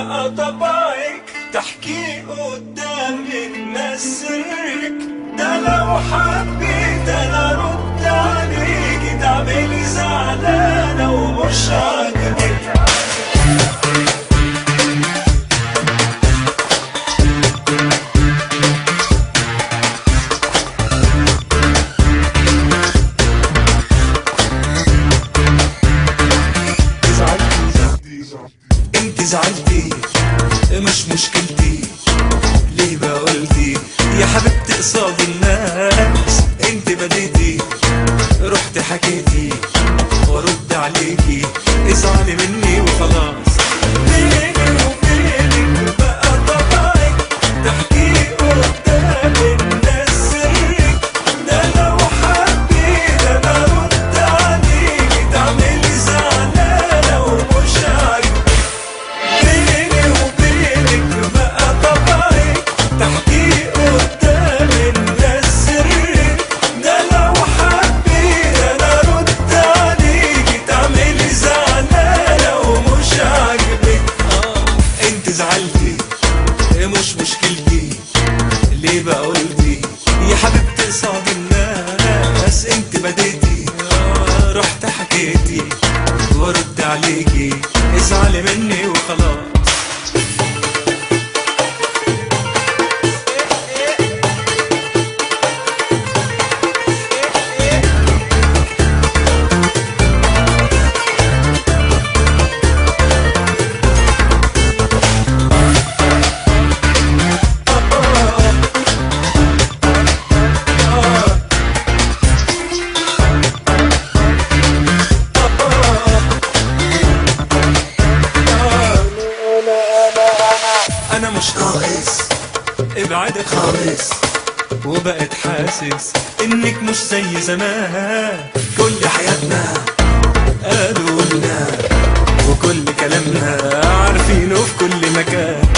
بقى طبعك تحكي قدام الناس سرك، ده لو حبيت انا ارد عليكي تعملي زعلانة ومش عاجبك. انت زعلتي مش مشكلتي، ليه بقولتي يا حبيبتي قصاد الناس؟ انت بديتي رحت حكيتي وارد عليكي ازعلي مني وخلاص. بيني وبينك بقى طبعك تحكي قدام الناس سرك، ده لو حبيت انا ارد عليكي تعملي زعلانة ومش عاجبك. بيني وبينك بقى طبعك تحكي قدام الناس سرك، ده لو حبيت انا ارد عليكي تعملي زعلانة ومش عاجبك. انت زعلتي مش مشكلتي، ليه بقولتي يا حبيبتي قصاد الناس؟ انت بديتي رحت حكيتي وارد عليكي ازعلي مني وخلاص. انا مش ناقص ابعدك خالص، وبقيت حاسس انك مش زي زمان. كل حياتنا قالوا لنا وكل كلامنا عارفينه في كل مكان.